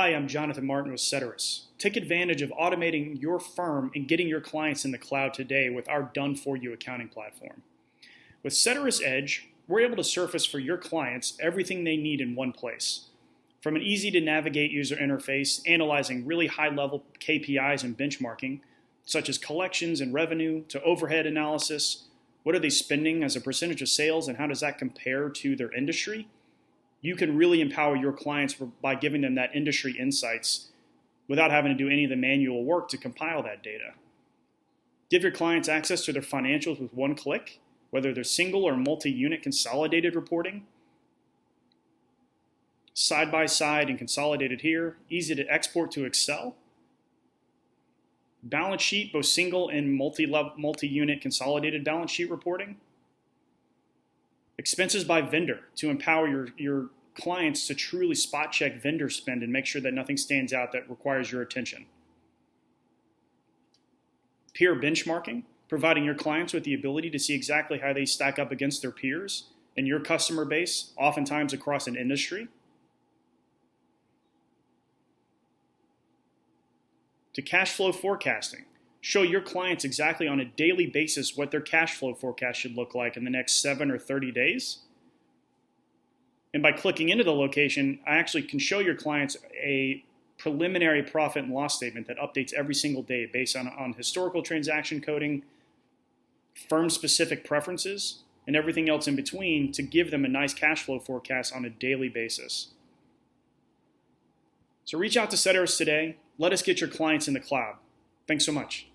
Hi, I'm Jonathan Martin with Ceterus. Take advantage of automating your firm and getting your clients in the cloud today with our done-for-you accounting platform. With Ceterus Edge, we're able to surface for your clients everything they need in one place. From an easy-to-navigate user interface, analyzing really high-level KPIs and benchmarking, such as collections and revenue, to overhead analysis, what are they spending as a percentage of sales and how does that compare to their industry? You can really empower your clients by giving them that industry insights without having to do any of the manual work to compile that data. Give your clients access to their financials with one click, whether they're single or multi-unit consolidated reporting. Side by side and consolidated here, easy to export to Excel. Balance sheet, both single and multi-unit consolidated balance sheet reporting. Expenses by vendor to empower your clients to truly spot check vendor spend and make sure that nothing stands out that requires your attention. Peer benchmarking, providing your clients with the ability to see exactly how they stack up against their peers and your customer base, oftentimes across an industry. To cash flow forecasting, show your clients exactly on a daily basis what their cash flow forecast should look like in the next 7 or 30 days. And by clicking into the location, I actually can show your clients a preliminary profit and loss statement that updates every single day based on historical transaction coding, firm-specific preferences, and everything else in between to give them a nice cash flow forecast on a daily basis. So reach out to Ceterus today. Let us get your clients in the cloud. Thanks so much.